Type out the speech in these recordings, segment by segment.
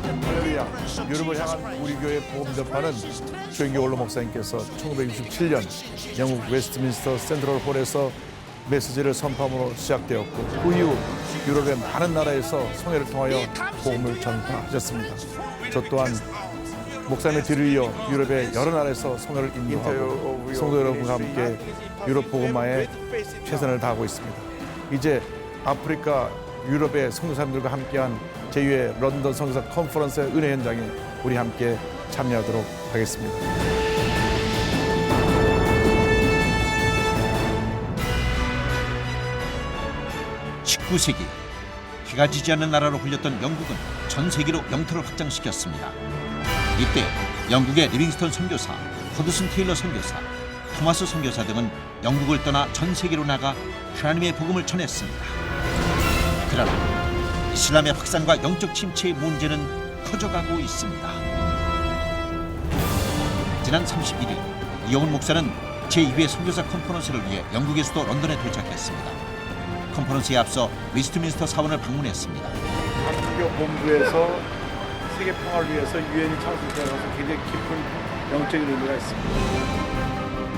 할렐루야. 유럽을 향한 우리 교회 복음 전파는 조영기 원로 목사님께서 1967년 영국 웨스트민스터 센트럴 홀에서 메시지를 선포함으로 시작되었고 그 이후 유럽의 많은 나라에서 성회를 통하여 복음을 전파하셨습니다. 저 또한 목사님의 뒤를 이어 유럽의 여러 나라에서 성회를 인도하고 성도 여러분과 함께 유럽 복음화에 최선을 다하고 있습니다. 이제 아프리카 유럽의 성도사님들과 함께한 제2회 런던 성교사 컨퍼런스의 은혜 현장에 우리 함께 참여하도록 하겠습니다. (19세기) 해가 지지 않는 나라로 불렸던 영국은 전 세계로 영토를 확장시켰습니다. 이때 영국의 리빙스턴 선교사, 허드슨 테일러 선교사, 토마스 선교사 등은 영국을 떠나 전 세계로 나가 하나님의 복음을 전했습니다. 그러나 이슬람의 확산과 영적 침체의 문제는 커져가고 있습니다. 지난 31일 이영훈 목사는 제2회 선교사 컨퍼런스를 위해 영국의 수도 런던에 도착했습니다. 컨퍼런스에 앞서 웨스트민스터 사원을 방문했습니다. 감리교 본부에서 세계 평화를 위해서 유엔이 창설되어서 굉장히 깊은 영적인 의미가 있습니다.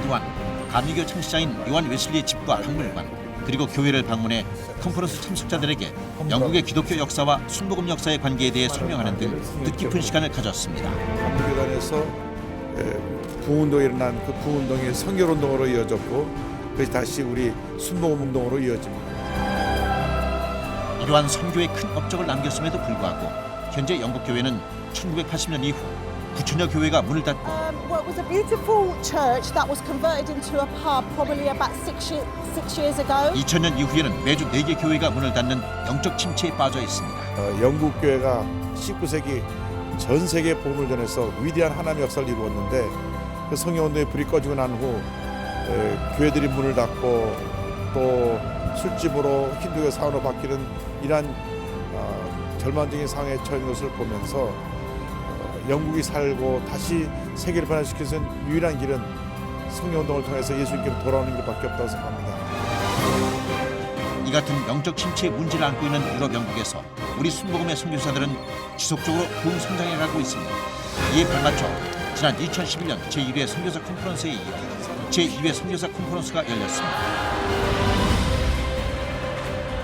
또한 감리교 창시자인 요한 웨슬리의 집과 박물관 그리고 교회를 방문해 컨퍼런스 참석자들에게 영국의 기독교 역사와 순복음 역사의 관계에 대해 설명하는 등 뜻깊은 시간을 가졌습니다. 감리교단에서 부운동이 일어난 그 부운동이 선결운동으로 이어졌고 그것이 다시 우리 순복음 운동으로 이어집니다. 이러한 선교에 큰 업적을 남겼음에도 불구하고 현재 영국 교회는 1980년 이후 9천여 교회가 문을 닫고 Well, it was a beautiful church that was converted into a pub probably about six years ago. 2000년 이후에는 매주 4개 교회가 문을 닫는 영적 침체에 빠져 있습니다. 영국 교회가 19세기 전 세계 복음을 전해서 위대한 하나님의 역사를 이루었는데 그 성령운동의 불이 꺼지고 난 후 교회들이 문을 닫고 또 술집으로 힌두교 사원으로 바뀌는 이러한 절망적인 상황에 처한 것을 보면서 영국이 살고 다시 세계를 변화시킬 수 있는 유일한 길은 성령운동을 통해서 예수님께로 돌아오는 길밖에 없다고 생각합니다. 이 같은 영적 침체의 문제를 안고 있는 유럽 영국에서 우리 순복음의 선교사들은 지속적으로 부흥 성장해 가고 있습니다. 이에 발맞춰 지난 2011년 제1회 선교사 컨퍼런스에 이어 제2회 선교사 컨퍼런스가 열렸습니다.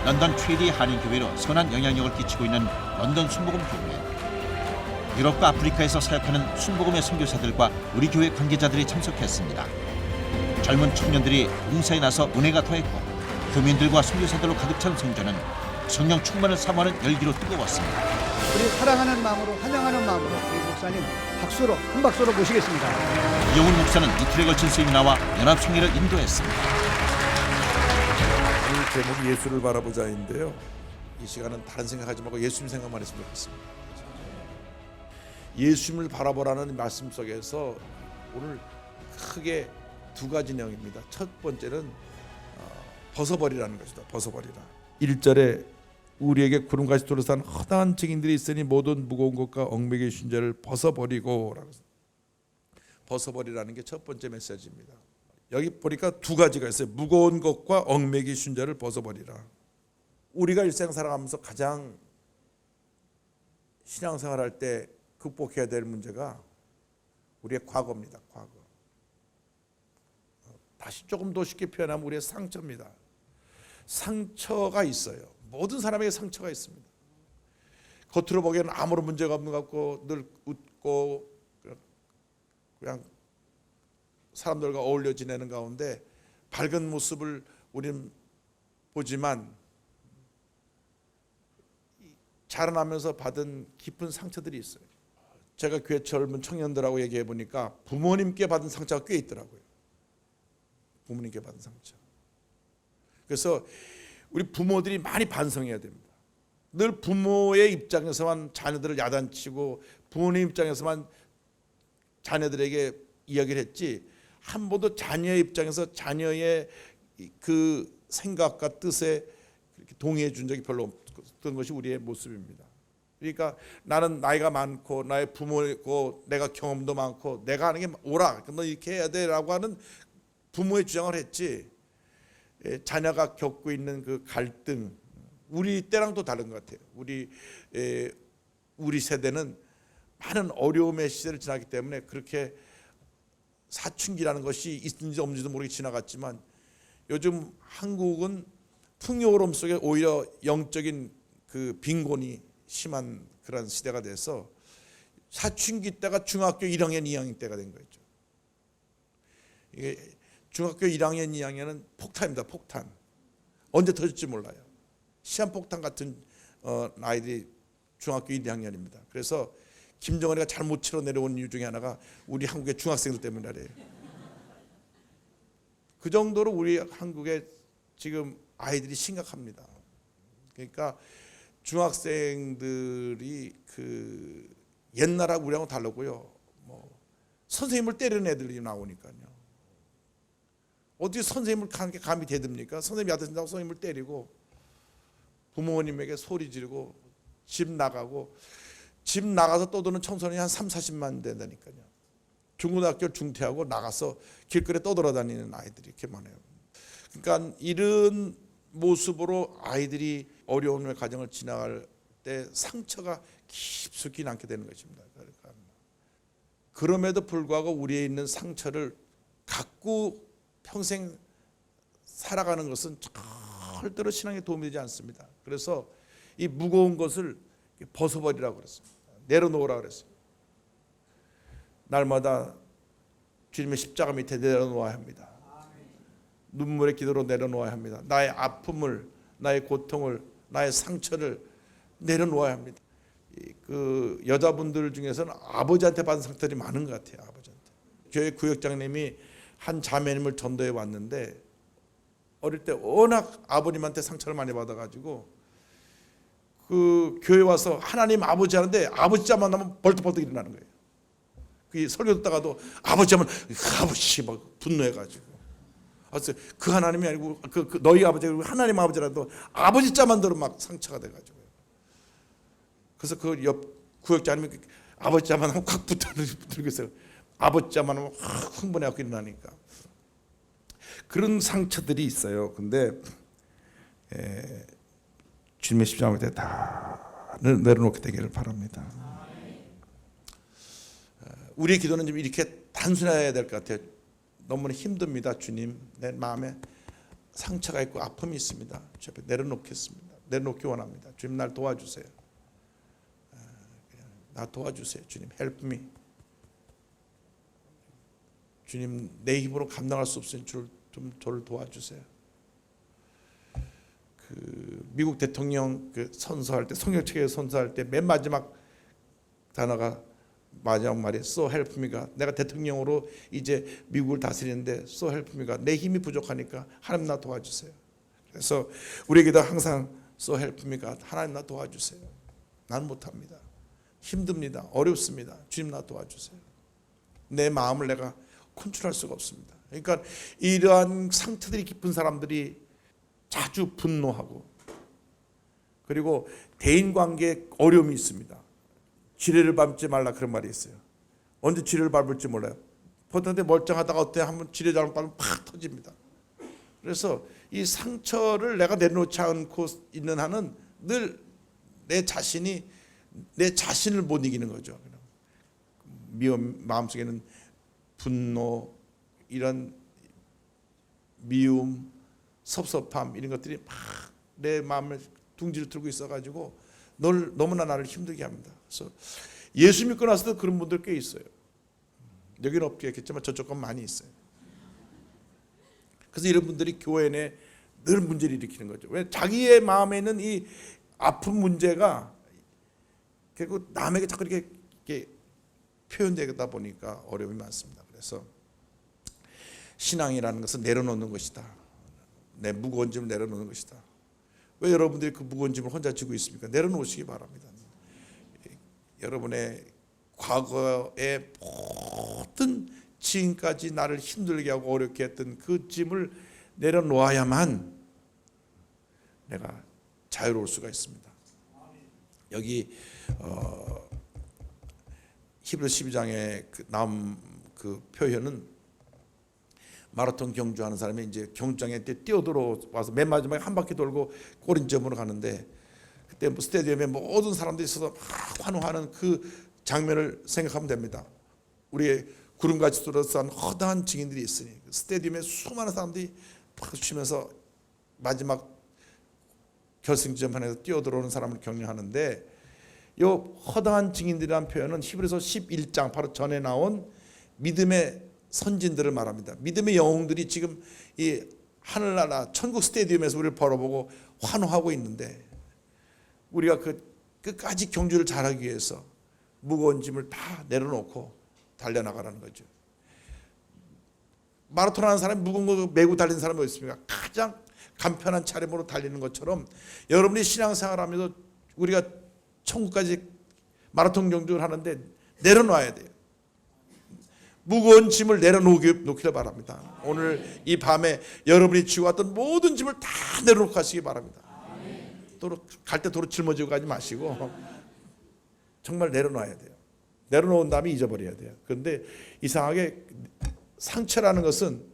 런던 최대의 한인교회로 선한 영향력을 끼치고 있는 런던 순복음교회. 유럽과 아프리카에서 사역하는 순복음의 선교사들과 우리 교회 관계자들이 참석했습니다. 젊은 청년들이 봉사에 나서 은혜가 더했고 교민들과 선교사들로 가득 찬 성전은 성령 충만을 사모하는 열기로 뜨거웠습니다. 우리 사랑하는 마음으로 환영하는 마음으로 우리 목사님 박수로 큰 박수로 모시겠습니다. 이영훈 목사는 이틀에 걸친 세미나와 연합송회를 인도했습니다. 오늘 제목이 예수를 바라보자인데요. 이 시간은 다른 생각하지 말고 예수님 생각만 했으면 좋겠습니다. 예수님을 바라보라는 말씀 속에서 오늘 크게 두 가지 내용입니다. 첫 번째는 벗어버리라는 것이다. 벗어버리라. 1절에 우리에게 구름같이 둘러싼 허다한 증인들이 있으니 모든 무거운 것과 얽매기 쉰자를 벗어버리고 라고 벗어버리라는 게 첫 번째 메시지입니다. 여기 보니까 두 가지가 있어요. 무거운 것과 얽매기 쉰자를 벗어버리라. 우리가 일생 살아가면서 가장 신앙생활할 때 극복해야 될 문제가 우리의 과거입니다. 과거. 다시 조금 더 쉽게 표현하면 우리의 상처입니다. 상처가 있어요. 모든 사람에게 상처가 있습니다. 겉으로 보기에는 아무런 문제가 없는 것 같고 늘 웃고 그냥 사람들과 어울려 지내는 가운데 밝은 모습을 우리는 보지만 자라나면서 받은 깊은 상처들이 있어요. 제가 교회 젊은 청년들하고 얘기해 보니까 부모님께 받은 상처가 꽤 있더라고요. 부모님께 받은 상처. 그래서 우리 부모들이 많이 반성해야 됩니다. 늘 부모의 입장에서만 자녀들을 야단치고 부모님 입장에서만 자녀들에게 이야기를 했지 한 번도 자녀의 입장에서 자녀의 그 생각과 뜻에 동의해 준 적이 별로 없던 것이 우리의 모습입니다. 그러니까 나는 나이가 많고 나의 부모고 내가 경험도 많고 내가 하는 게 옳아. 너 이렇게 해야 돼라고 하는 부모의 주장을 했지 자녀가 겪고 있는 그 갈등 우리 때랑 또 다른 것 같아요. 우리 우리 세대는 많은 어려움의 시대를 지났기 때문에 그렇게 사춘기라는 것이 있는지 없는지도 모르게 지나갔지만 요즘 한국은 풍요로움 속에 오히려 영적인 그 빈곤이 심한 그런 시대가 돼서 사춘기 때가 중학교 1학년, 2학년 때가 된 거죠. 이게 중학교 1학년, 2학년은 폭탄입니다. 폭탄. 언제 터질지 몰라요. 시한폭탄 같은 아이들이 중학교 1, 2학년입니다. 그래서 김정은이가 잘못 치러 내려온 이유 중에 하나가 우리 한국의 중학생들 때문이래요. 그 정도로 우리 한국의 지금 아이들이 심각합니다. 그러니까 중학생들이 그 옛날하고 우리하고 다르고요. 뭐 선생님을 때리는 애들이 나오니까요. 어떻게 선생님을 감히 대듭니까? 선생님이 야단친다고 선생님을 때리고 부모님에게 소리 지르고 집 나가서 떠드는 청소년이 한 3, 40만 된다니까요. 중고등학교 중퇴하고 나가서 길거리에 떠돌아다니는 아이들이 이렇게 많아요. 그러니까 이런 모습으로 아이들이 어려운 가정을 지나갈 때 상처가 깊숙이 남게 되는 것입니다. 그러니까 그럼에도 불구하고 우리에 있는 상처를 갖고 평생 살아가는 것은 절대로 신앙에 도움이 되지 않습니다. 그래서 이 무거운 것을 벗어버리라고 그랬습니다. 내려놓으라고 그랬습니다. 날마다 주님의 십자가 밑에 내려놓아야 합니다. 눈물의 기도로 내려놓아야 합니다. 나의 아픔을, 나의 고통을, 나의 상처를 내려놓아야 합니다. 그 여자분들 중에서는 아버지한테 받은 상처들이 많은 것 같아요. 아버지한테. 교회 구역장님이 한 자매님을 전도해 왔는데 어릴 때 워낙 아버님한테 상처를 많이 받아가지고 그 교회 와서 하나님 아버지 하는데 아버지 자만 하면 벌떡벌떡 일어나는 거예요. 그 설교 듣다가도 아버지 하면 아버지 막 분노해가지고 그 하나님이 아니고 그 너희 아버지 하나님 아버지라도 아버지 자만 들으면 막 상처가 돼가지고 그래서 그 옆 구역장님이 아버지 자만 하면 확 붙들고 있어요. 아버지 자만 하면 확 흥분해갖고 일어나니까 그런 상처들이 있어요. 근데 주님의 십자가 밑에 다 내려놓게 되기를 바랍니다. 우리의 기도는 좀 이렇게 단순해야 될 것 같아요. 너무나 힘듭니다. 주님, 내 마음에 상처가 있고 아픔이 있습니다. 주 앞에 내려놓겠습니다. 내려놓기 원합니다. 주님, 날 도와주세요. 나 도와주세요. 주님, help me. 주님, 내 힘으로 감당할 수 없으니 좀 저를 도와주세요. 그 미국 대통령 그 선서할 때 성경책에 선서할 때 맨 마지막 단어가 마지막 말이 so help me가 내가 대통령으로 이제 미국을 다스리는데 so help me가 내 힘이 부족하니까 하나님 나 도와주세요. 그래서 우리에게도 항상 so help me가 하나님 나 도와주세요. 나는 못합니다. 힘듭니다. 어렵습니다. 주님 나 도와주세요. 내 마음을 내가 컨트롤할 수가 없습니다. 그러니까 이러한 상처들이 깊은 사람들이 자주 분노하고 그리고 대인관계에 어려움이 있습니다. 지뢰를 밟지 말라 그런 말이 있어요. 언제 지뢰를 밟을지 몰라요. 보통 멀쩡하다가 어때 한번 지뢰 잘못 밟으면 팍 터집니다. 그래서 이 상처를 내가 내려놓지 않고 있는 한은 늘 내 자신을 못 이기는 거죠. 마음속에는 분노, 이런 미움, 섭섭함 이런 것들이 막 내 마음을 둥지를 들고 있어가지고 너무나 나를 힘들게 합니다. 그래서 예수 믿고 나서도 그런 분들 꽤 있어요. 여기는 없겠지만 저쪽 건 많이 있어요. 그래서 이런 분들이 교회 내에 늘 문제를 일으키는 거죠. 왜? 자기의 마음에 있는 이 아픈 문제가 결국 남에게 자꾸 이렇게 표현되다 보니까 어려움이 많습니다. 그래서 신앙이라는 것은 내려놓는 것이다. 내 무거운 짐을 내려놓는 것이다. 왜 여러분들이 그 무거운 짐을 혼자 지고 있습니까? 내려놓으시기 바랍니다. 여러분의 과거의 모든 지금까지 나를 힘들게 하고 어렵게 했던 그 짐을 내려놓아야만 내가 자유로울 수가 있습니다. 여기 히브리서 12장에 나온 그 표현은 마라톤 경주하는 사람이 이제 경주장에 뛰어들어 와서 맨 마지막에 한 바퀴 돌고 꼬린점으로 가는데 그때 뭐 스테디움에 모든 사람들이 있어서 막 환호하는 그 장면을 생각하면 됩니다. 우리의 구름같이 둘러싼 허다한 증인들이 있으니 스테디움에 수많은 사람들이 박수 치면서 마지막 결승전판에서 뛰어들어오는 사람을 격려하는데, 이 허다한 증인들이라는 표현은 히브리서 11장 바로 전에 나온 믿음의 선진들을 말합니다. 믿음의 영웅들이 지금 이 하늘나라 천국 스테디움에서 우리를 바라보고 환호하고 있는데, 우리가 그 끝까지 경주를 잘하기 위해서 무거운 짐을 다 내려놓고 달려나가라는 거죠. 마라톤 하는 사람이 무거운 거 메고 달리는 사람이 어디 있습니까? 가장 간편한 차림으로 달리는 것처럼 여러분이 신앙생활하면서 우리가 천국까지 마라톤 경주를 하는데 내려놔야 돼요. 무거운 짐을 내려놓기를 바랍니다. 오늘 이 밤에 여러분이 지워왔던 모든 짐을 다 내려놓고 가시기 바랍니다. 도로 갈 때 도로 짊어지고 가지 마시고 정말 내려놔야 돼요. 내려놓은 다음에 잊어버려야 돼요. 그런데 이상하게 상처라는 것은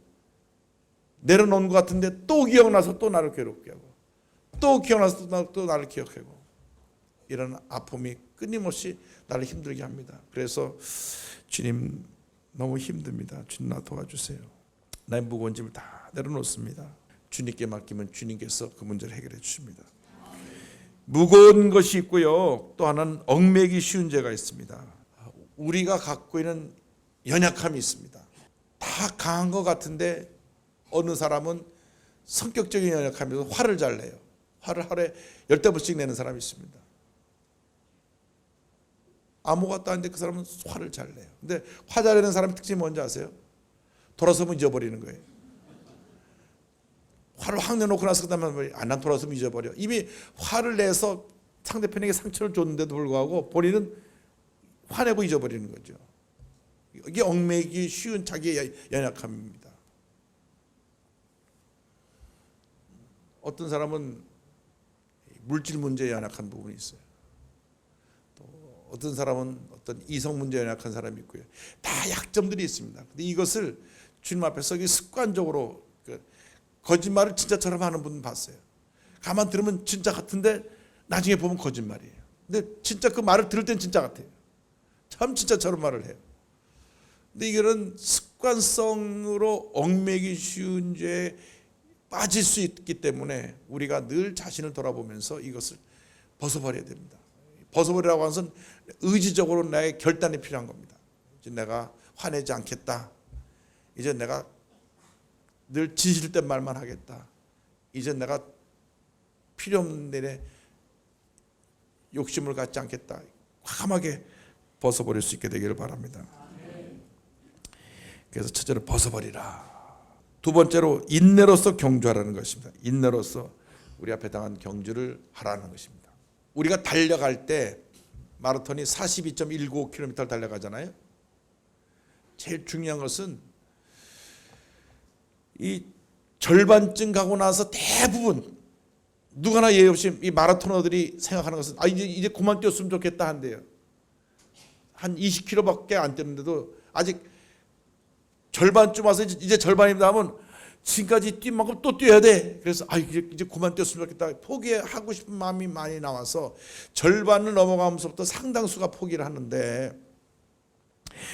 내려놓은 것 같은데 또 기억나서 또 나를 괴롭게 하고, 또 기억나서 또 나를 기억하고, 이런 아픔이 끊임없이 나를 힘들게 합니다. 그래서 주님 너무 힘듭니다. 주님 나 도와주세요. 나의 무거운 짐을 다 내려놓습니다. 주님께 맡기면 주님께서 그 문제를 해결해 주십니다. 무거운 것이 있고요, 또 하나는 얽매기 쉬운 죄가 있습니다. 우리가 갖고 있는 연약함이 있습니다. 다 강한 것 같은데 어느 사람은 성격적인 연약함에서 화를 잘 내요. 화를 하루에 10대번씩 내는 사람이 있습니다. 아무것도 아닌데 그 사람은 화를 잘 내요. 근데 화 잘 내는 사람의 특징이 뭔지 아세요? 돌아서면 잊어버리는 거예요. 화를 확 내놓고 나서 그다음에 난 돌아서면 잊어버려. 이미 화를 내서 상대편에게 상처를 줬는데도 불구하고 본인은 화내고 잊어버리는 거죠. 이게 얽매기 쉬운 자기의 연약함입니다. 어떤 사람은 물질 문제에 연약한 부분이 있어요. 또 어떤 사람은 어떤 이성 문제에 연약한 사람이 있고요. 다 약점들이 있습니다. 근데 이것을 주님 앞에서 습관적으로 거짓말을 진짜처럼 하는 분 봤어요. 가만 들으면 진짜 같은데 나중에 보면 거짓말이에요. 근데 진짜 그 말을 들을 땐 진짜 같아요. 참 진짜처럼 말을 해요. 근데 이거는 습관성으로 얽매기 쉬운 죄에 빠질 수 있기 때문에 우리가 늘 자신을 돌아보면서 이것을 벗어버려야 됩니다. 벗어버리라고 하는 것은 의지적으로 나의 결단이 필요한 겁니다. 이제 내가 화내지 않겠다. 이제 내가 늘 진실된 말만 하겠다. 이제 내가 필요 없는 일에 욕심을 갖지 않겠다. 과감하게 벗어버릴 수 있게 되기를 바랍니다. 그래서 첫째로 벗어버리라. 두 번째로 인내로서 경주하라는 것입니다. 인내로서 우리 앞에 당한 경주를 하라는 것입니다. 우리가 달려갈 때 마라톤이 42.195km를 달려가잖아요. 제일 중요한 것은 이 절반쯤 가고 나서 대부분 누구나 예의 없이 이 마라토너들이 생각하는 것은 이제 그만 뛰었으면 좋겠다 한대요. 한 20km밖에 안 뛰었는데도 아직 절반쯤 와서 이제 절반입니다 하면 지금까지 뛴 만큼 또 뛰어야 돼. 그래서 이제 그만 뛰었으면 좋겠다. 포기하고 싶은 마음이 많이 나와서 절반을 넘어가면서부터 상당수가 포기를 하는데,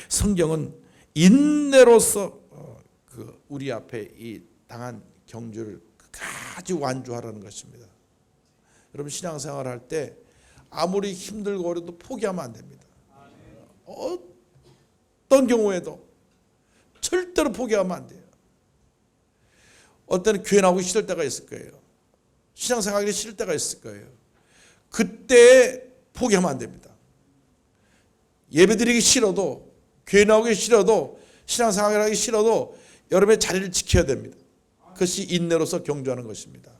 성경은 인내로서 우리 앞에 이 당한 경주를 끝까지 완주하라는 것입니다. 여러분 신앙생활 할 때 아무리 힘들고 어려도 포기하면 안 됩니다. 어떤 경우에도 절대로 포기하면 안 돼요. 어떤 교회 나오기 싫을 때가 있을 거예요. 신앙생활하기 싫을 때가 있을 거예요. 그때 포기하면 안 됩니다. 예배드리기 싫어도, 교회 나오기 싫어도, 신앙생활하기 싫어도 여러분의 자리를 지켜야 됩니다. 그것이 인내로서 경주하는 것입니다.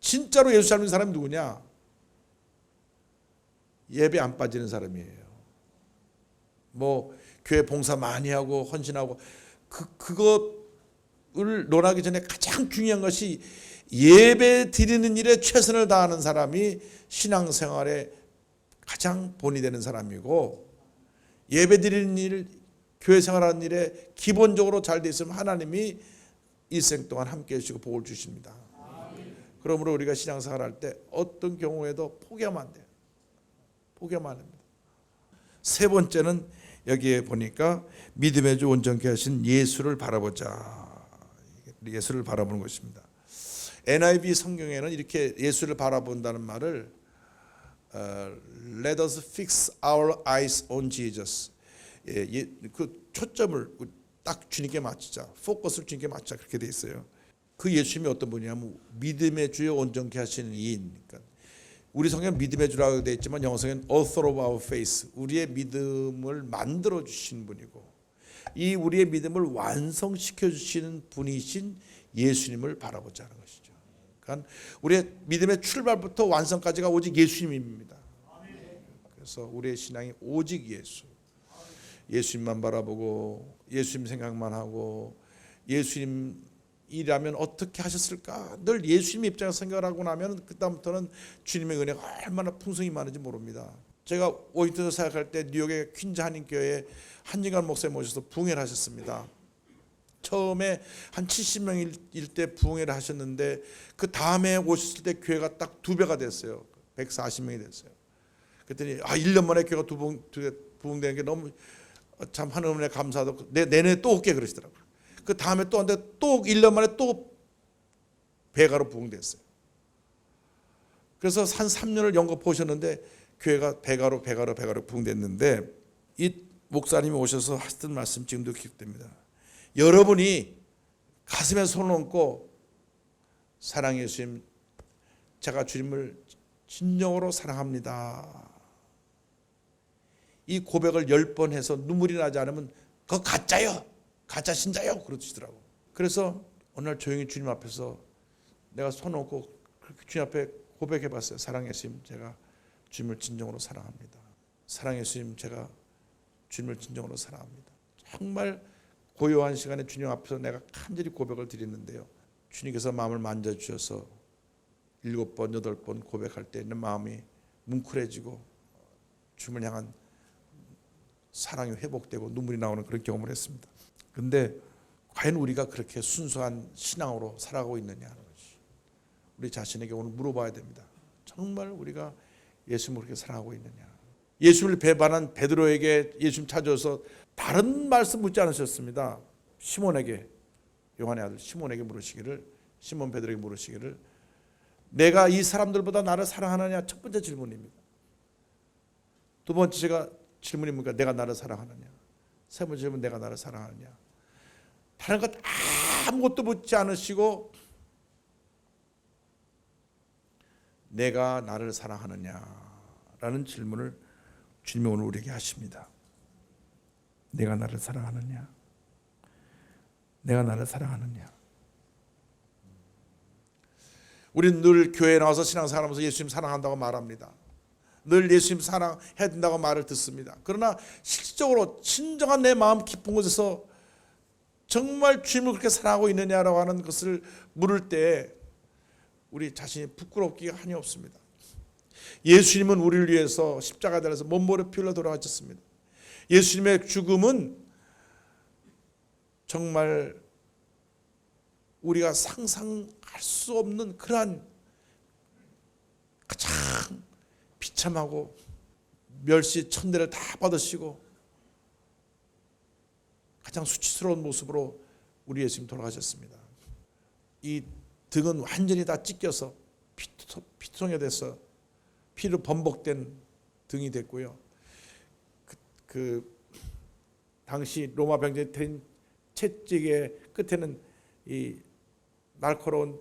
진짜로 예수 닮은 사람이 누구냐? 예배 안 빠지는 사람이에요. 뭐 교회 봉사 많이 하고 헌신하고 그것을 논하기 전에 가장 중요한 것이 예배 드리는 일에 최선을 다하는 사람이 신앙생활에 가장 본이 되는 사람이고, 예배 드리는 일, 교회 생활하는 일에 기본적으로 잘 돼 있으면 하나님이 일생 동안 함께 해주시고 복을 주십니다. 그러므로 우리가 신앙생활 할 때 어떤 경우에도 포기하면 안 돼요. 포기하면 안 됩니다. 세 번째는 여기에 보니까 믿음의 주 온전케 하신 예수를 바라보자. 예수를 바라보는 것입니다. NIV 성경에는 이렇게 예수를 바라본다는 말을 Let us fix our eyes on Jesus. 그 초점을 딱 주님께 맞추자. 포커스를 주님께 맞추자. 그렇게 돼 있어요. 그 예수님이 어떤 분이냐면 믿음의 주여 온전케 하시는 이인. 그러니까 우리 성경 믿음의 주라고 되어 있지만 영어 성경 author of our faith. 우리의 믿음을 만들어 주신 분이고 이 우리의 믿음을 완성시켜 주시는 분이신 예수님을 바라보자는 것이죠. 그러니까 우리의 믿음의 출발부터 완성까지가 오직 예수님입니다. 그래서 우리의 신앙이 오직 예수. 예수님만 바라보고 예수님 생각만 하고 예수님이라면 어떻게 하셨을까? 늘 예수님 입장에서 생각을 하고 나면 그다음부터는 주님의 은혜가 얼마나 풍성히 많은지 모릅니다. 제가 워싱턴에서 사역할 때 뉴욕의 퀸즈 한인교회에 한진관 목사님 모셔서 부흥회를 하셨습니다. 처음에 한 70명일 때 부흥회를 하셨는데 그 다음에 오셨을 때 교회가 딱 2배가 됐어요. 140명이 됐어요. 그랬더니 1년 만에 교회가 부흥되는 게 너무 참 하나님의 감사도 내년에 또 올게 그러시더라고요. 그 다음에 또 한데 또 1년 만에 또 배가로 부흥됐어요. 그래서 한 3년을 연거 보셨는데 교회가 배가로 부흥됐는데 이 목사님이 오셔서 하셨던 말씀 지금도 기억됩니다. 여러분이 가슴에 손을 얹고 사랑해 예수님, 제가 주님을 진정으로 사랑합니다. 이 고백을 10번 해서 눈물이 나지 않으면 그거 가짜요. 가짜 신자요. 그러시더라고. 그래서 어느 날 조용히 주님 앞에서 내가 손 얹고 그렇게 주님 앞에 고백해 봤어요. 사랑해 예수님, 제가 주님을 진정으로 사랑합니다. 사랑해 예수님, 제가 주님을 진정으로 사랑합니다. 정말 고요한 시간에 주님 앞에서 내가 간절히 고백을 드리는데요. 주님께서 마음을 만져주셔서 7번, 8번 고백할 때 내 마음이 뭉클해지고 주님을 향한 사랑이 회복되고 눈물이 나오는 그런 경험을 했습니다. 그런데 과연 우리가 그렇게 순수한 신앙으로 살아가고 있느냐 하는 것이 우리 자신에게 오늘 물어봐야 됩니다. 정말 우리가 예수님을 그렇게 사랑하고 있느냐. 예수님을 배반한 베드로에게 예수님 찾아서 다른 말씀 묻지 않으셨습니다. 시몬에게, 요한의 아들 시몬에게 물으시기를, 시몬 베드로에게 물으시기를 내가 이 사람들보다 나를 사랑하느냐. 첫 번째 질문입니다. 두 번째가 질문이 뭡니까? 내가 나를 사랑하느냐. 세 번째 질문, 내가 나를 사랑하느냐. 다른 것 아무것도 묻지 않으시고 내가 나를 사랑하느냐라는 질문을 주님이 오늘 우리에게 하십니다. 내가 나를 사랑하느냐. 내가 나를 사랑하느냐. 우리는 늘 교회에 나와서 신앙생활하면서 예수님 사랑한다고 말합니다. 늘 예수님 사랑해야 된다고 말을 듣습니다. 그러나 실질적으로 진정한 내 마음 깊은 곳에서 정말 주님을 그렇게 사랑하고 있느냐라고 하는 것을 물을 때 우리 자신이 부끄럽기가 한이 없습니다. 예수님은 우리를 위해서 십자가에 달려서 몸머리 피 흘려 돌아가셨습니다. 예수님의 죽음은 정말 우리가 상상할 수 없는 그러한 가장 비참하고 멸시 천대를 다 받으시고 가장 수치스러운 모습으로 우리 예수님 돌아가셨습니다. 이 등은 완전히 다 찢겨서 피투성이 돼서 피로 범벅된 등이 됐고요. 그 당시 로마 병정에 태인 채찍의 끝에는 이 날카로운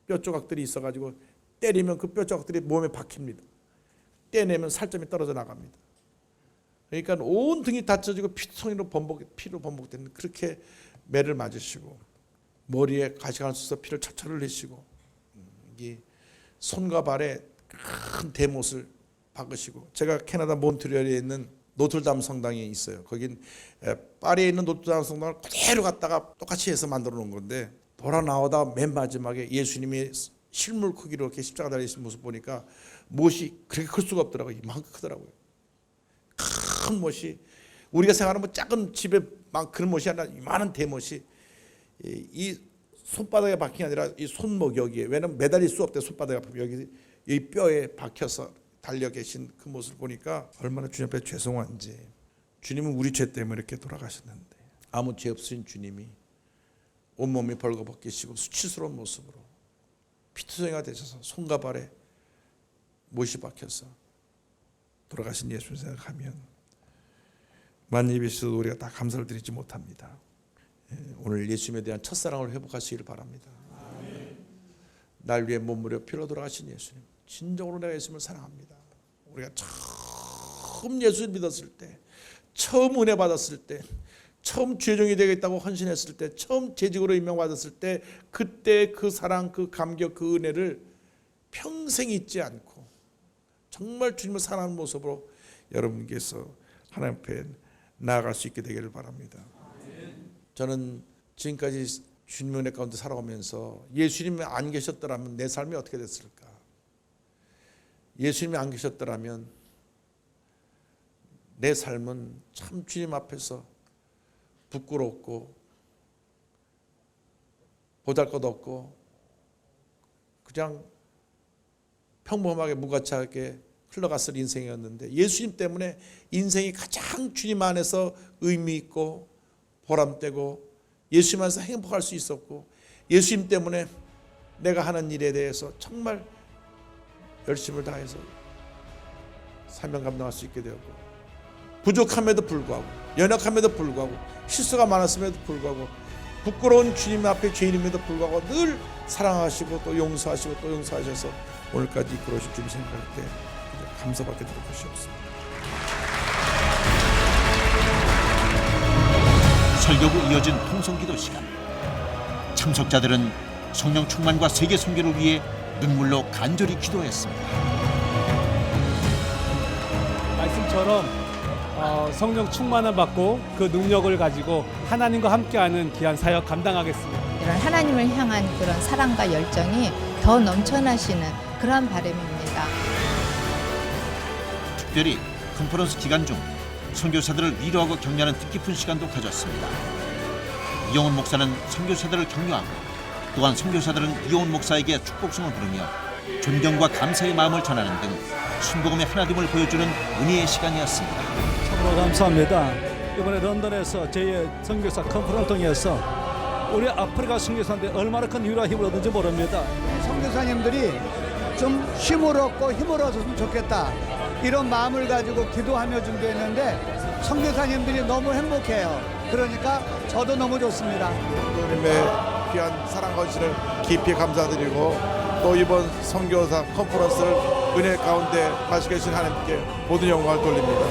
뼈 조각들이 있어가지고 때리면 그 뼈 조각들이 몸에 박힙니다. 떼내면 살점이 떨어져 나갑니다. 그러니까 온 등이 다쳐지고 피투성이로 피로 범벅된 그렇게 매를 맞으시고 머리에 가시관을 써서 피를 철철 흘리시고 이 손과 발에 큰 대못을 박으시고 제가 캐나다 몬트리올에 있는 노틀담 성당이 있어요. 거긴 파리에 있는 노틀담 성당을 그대로 갖다가 똑같이 해서 만들어 놓은 건데 돌아 나오다 맨 마지막에 예수님이 실물 크기로 이렇게 십자가 달리신 모습 보니까 못이 그렇게 클 수가 없더라고요. 이만큼 크더라고요. 큰 못이 우리가 생각하는 뭐 작은 집에 막 그런 못이 아니라 이만한 대못이 이 손바닥에 박힌 게 아니라 이 손목 여기에, 왜냐면 매달릴 수 없대. 손바닥에 박히면 여기 이 뼈에 박혀서 달려 계신 그 모습을 보니까 얼마나 주님 앞에 죄송한지. 주님은 우리 죄 때문에 이렇게 돌아가셨는데 아무 죄 없으신 주님이 온몸이 벌거벗기시고 수치스러운 모습으로 피투성이가 되셔서 손과 발에 못이 박혀서 돌아가신 예수를 생각하면 만일 있어도 우리가 다 감사를 드리지 못합니다. 오늘 예수님에 대한 첫사랑을 회복하시기를 바랍니다. 날 위해 몸무려 피로 돌아가신 예수님, 진정으로 내가 예수님을 사랑합니다. 우리가 처음 예수를 믿었을 때, 처음 은혜 받았을 때, 처음 죄종이 되겠다고 헌신했을 때, 처음 재직으로 임명받았을 때, 그때 그 사랑, 그 감격, 그 은혜를 평생 잊지 않고 정말 주님을 사랑하는 모습으로 여러분께서 하나님 앞에 나아갈 수 있게 되기를 바랍니다. 저는 지금까지 주님의 은혜 가운데 살아오면서 예수님이 안 계셨더라면 내 삶이 어떻게 됐을까? 예수님이 안 계셨더라면 내 삶은 참 주님 앞에서 부끄럽고 보잘것없고 그냥 평범하게 무가치하게 흘러갔을 인생이었는데 예수님 때문에 인생이 가장 주님 안에서 의미 있고 보람되고 예수님 안에서 행복할 수 있었고 예수님 때문에 내가 하는 일에 대해서 정말 열심을 다해서 사명 감당할 수 있게 되었고 부족함에도 불구하고 연약함에도 불구하고 실수가 많았음에도 불구하고 부끄러운 주님 앞에 죄인임에도 불구하고 늘 사랑하시고 또 용서하시고 또 용서하셔서 오늘까지 이끌어오신 주님 생각할 때 감사받게 될 것이 없습니다. 설교 후 이어진 통성기도 시간. 참석자들은 성령 충만과 세계 선교를 위해 눈물로 간절히 기도했습니다. 말씀처럼 성령 충만을 받고 그 능력을 가지고 하나님과 함께하는 귀한 사역 감당하겠습니다. 이런 하나님을 향한 그런 사랑과 열정이 더 넘쳐나시는 그런 바람입니다. 특별히 컨퍼런스 기간 중 선교사들을 위로하고 격려하는 뜻깊은 시간도 가졌습니다. 이용훈 목사는 선교사들을 격려하고 또한 선교사들은 이용훈 목사에게 축복성을 부르며 존경과 감사의 마음을 전하는 등 순복음의 하나됨을 보여주는 은혜의 시간이었습니다. 참으로 감사합니다. 이번에 런던에서 제2의 선교사 컨퍼런스를 통해서 우리 아프리카 선교사한테 얼마나 큰 위로와 힘을 얻는지 모릅니다. 선교사님들이 좀 힘을 얻고 힘을 얻었으면 좋겠다 이런 마음을 가지고 기도하며 준비했는데 선교사님들이 너무 행복해요. 그러니까 저도 너무 좋습니다. 하나님의 귀한 사랑 헌신을 깊이 감사드리고 또 이번 선교사 컨퍼런스를 은혜 가운데 하시 계신 하나님께 모든 영광을 돌립니다.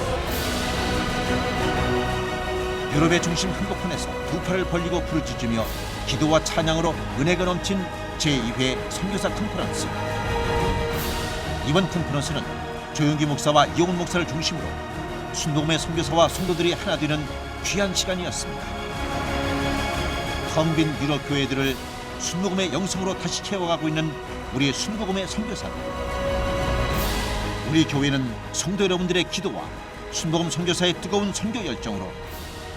유럽의 중심 한복판에서 두 팔을 벌리고 부르짖으며 기도와 찬양으로 은혜가 넘친 제2회 선교사 컨퍼런스. 이번 컨퍼런스는 조용기 목사와 이용훈 목사를 중심으로 순복음의 선교사와 성도들이 하나 되는 귀한 시간이었습니다. 텅 빈 유럽 교회들을 순복음의 영성으로 다시 채워가고 있는 우리 순복음의 선교사들. 우리 교회는 성도 여러분들의 기도와 순복음 선교사의 뜨거운 선교 열정으로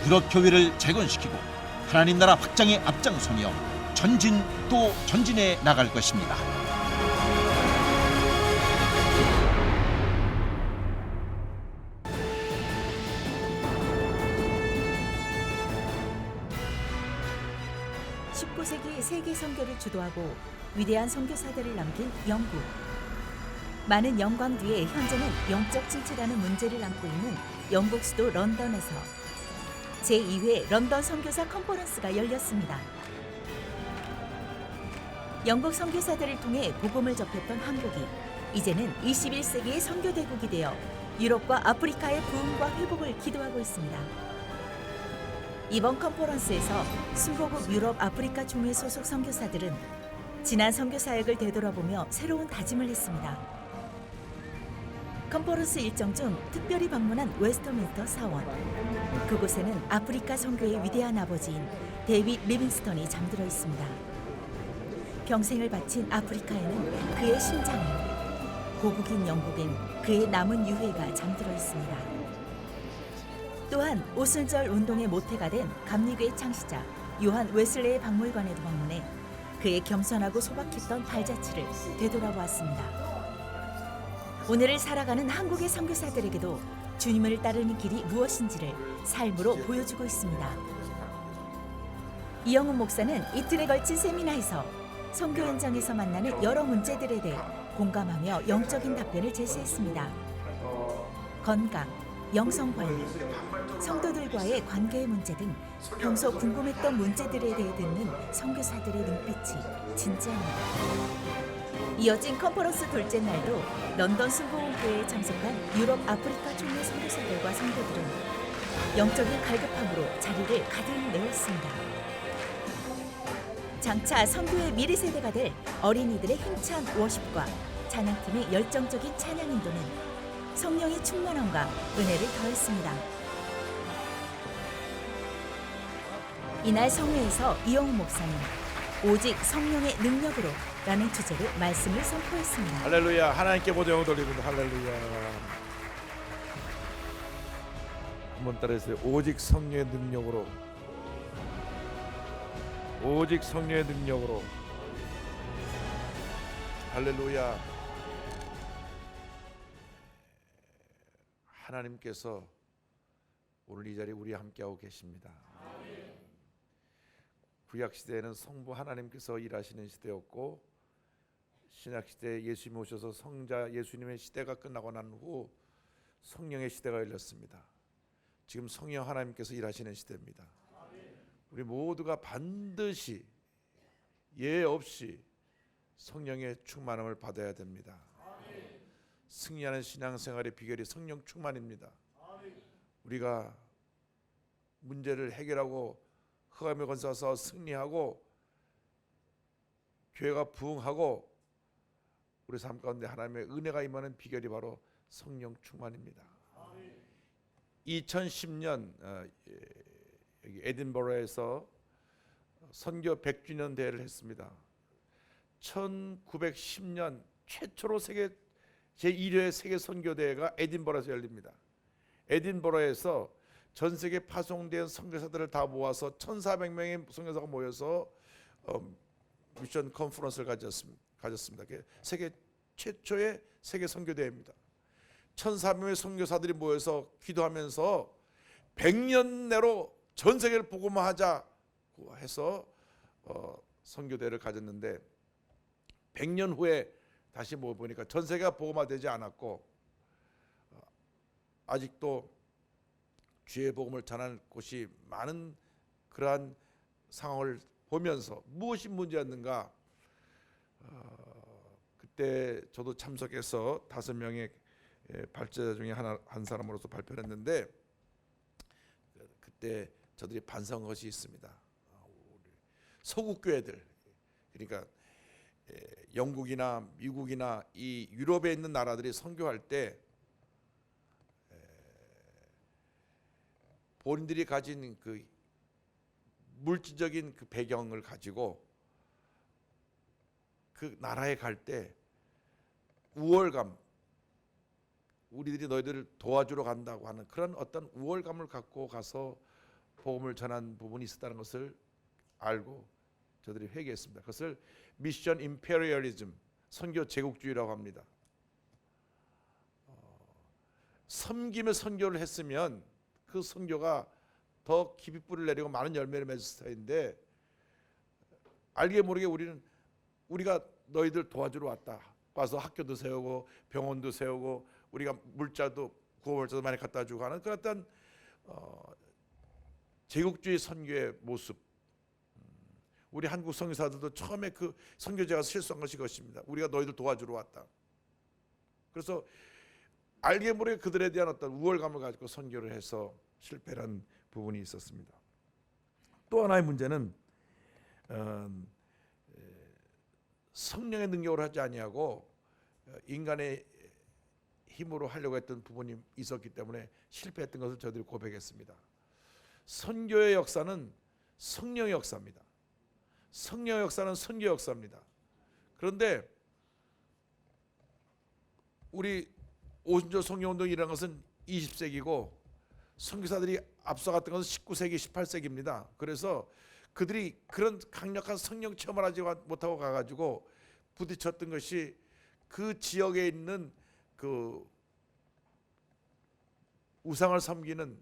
유럽 교회를 재건시키고 하나님 나라 확장에 앞장서며 전진 또 전진해 나갈 것입니다. 세계 선교를 주도하고 위대한 선교사들을 남긴 영국. 많은 영광 뒤에 현재는 영적 진치라는 문제를 안고 있는 영국 수도 런던에서 제2회 런던 선교사 컨퍼런스가 열렸습니다. 영국 선교사들을 통해 복음을 접했던 한국이 이제는 21세기의 선교 대국이 되어 유럽과 아프리카의 부흥과 회복을 기도하고 있습니다. 이번 컨퍼런스에서 순복음 유럽 아프리카 중회 소속 선교사들은 지난 선교 사역을 되돌아보며 새로운 다짐을 했습니다. 컨퍼런스 일정 중 특별히 방문한 웨스터민스터 사원. 그곳에는 아프리카 선교의 위대한 아버지인 데이빗 리빙스턴이 잠들어 있습니다. 평생을 바친 아프리카에는 그의 심장이, 고국인 영국엔 그의 남은 유해가 잠들어 있습니다. 또한 오순절 운동의 모태가 된 감리교의 창시자 요한 웨슬레의 박물관에도 방문해 그의 겸손하고 소박했던 발자취를 되돌아보았습니다. 오늘을 살아가는 한국의 선교사들에게도 주님을 따르는 길이 무엇인지를 삶으로 보여주고 있습니다. 이영훈 목사는 이틀에 걸친 세미나에서 선교 현장에서 만나는 여러 문제들에 대해 공감하며 영적인 답변을 제시했습니다. 건강, 영성 관리, 성도들과의 관계의 문제 등 평소 궁금했던 문제들에 대해 듣는 선교사들의 눈빛이 진지합니다. 이어진 컨퍼런스 둘째 날도 런던 순복음교회에 참석한 유럽 아프리카 총회 선교사들과 성도들은 영적인 갈급함으로 자리를 가득 메웠습니다. 장차 선교의 미래 세대가 될 어린이들의 힘찬 워십과 찬양팀의 열정적인 찬양 인도는 성령의 충만함과 은혜를 더했습니다. 이날 성회에서 이영훈 목사님, 오직 성령의 능력으로 라는 주제로 말씀을 선포했습니다. 할렐루야. 하나님께 모든 영광 돌립니다. 할렐루야. 한번 따라해주세요. 오직 성령의 능력으로. 오직 성령의 능력으로. 할렐루야. 하나님께서 오늘 이 자리에 우리와 함께하고 계십니다. 구약 시대에는 성부 하나님께서 일하시는 시대였고, 신약 시대에 예수님이 오셔서 성자 예수님의 시대가 끝나고 난 후 성령의 시대가 열렸습니다. 지금 성령 하나님께서 일하시는 시대입니다. 우리 모두가 반드시 예 없이 성령의 충만함을 받아야 됩니다. 승리하는 신앙생활의 비결이 성령 충만입니다. 우리가 문제를 해결하고 흑암의 권세에서 승리하고 교회가 부흥하고 우리 삶 가운데 하나님의 은혜가 임하는 비결이 바로 성령 충만입니다. 2010년 여기 에딘버러에서 선교 100주년 대회를 했습니다. 1910년 최초로 제1회 세계 선교 대회가 에딘버러에서 열립니다. 에딘버러에서 전 세계 파송된 선교사들을 다 모아서 1,400명의 선교사가 모여서 미션 컨퍼런스를 가졌습니다. 세계 최초의 세계 선교 대회입니다. 1,400명의 선교사들이 모여서 기도하면서 100년 내로 전 세계를 복음화하자고 해서 선교 대회를 가졌는데 100년 후에 다시 보니까 전 세계가 복음화되지 않았고 아직도 주의 복음을 전하는 곳이 많은 그러한 상황을 보면서 무엇이 문제였는가? 그때 저도 참석해서 5명의 발제자 중에 한 사람으로서 발표를 했는데 그때 저들이 반성한 것이 있습니다. 서구 교회들, 그러니까 영국이나 미국이나 이 유럽에 있는 나라들이 선교할 때 본인들이 가진 그 물질적인 그 배경을 가지고 그 나라에 갈 때 우월감, 우리들이 너희들을 도와주러 간다고 하는 그런 어떤 우월감을 갖고 가서 복음을 전한 부분이 있었다는 것을 알고 저들이 회개했습니다. 그것을 미션 임페리얼리즘, 선교 제국주의라고 합니다. 섬김의 선교를 했으면 그 선교가 더 깊이 뿌리를 내리고 많은 열매를 맺을 스타일인데 알게 모르게 우리가 너희들 도와주러 왔다. 와서 학교도 세우고 병원도 세우고 우리가 물자도 구호물자도 많이 갖다 주고 하는 그런 어떤 제국주의 선교의 모습. 우리 한국 선교사들도 처음에 그 선교제가 실수한 것이 그것입니다. 우리가 너희들 도와주러 왔다. 그래서 알게 모르게 그들에 대한 어떤 우월감을 가지고 선교를 해서 실패한 부분이 있었습니다. 또 하나의 문제는 성령의 능력으로 하지 아니하고 인간의 힘으로 하려고 했던 부분이 있었기 때문에 실패했던 것을 저희들이 고백했습니다. 선교의 역사는 성령의 역사입니다. 성령의 역사는 선교 역사입니다. 그런데 우리 오순절 성령운동이 일어난 것은 20세기고 선교사들이 앞서갔던 것은 19세기, 18세기입니다. 그래서 그들이 그런 강력한 성령 체험을 하지 못하고 가가지고 부딪혔던 것이 그 지역에 있는 그 우상을 섬기는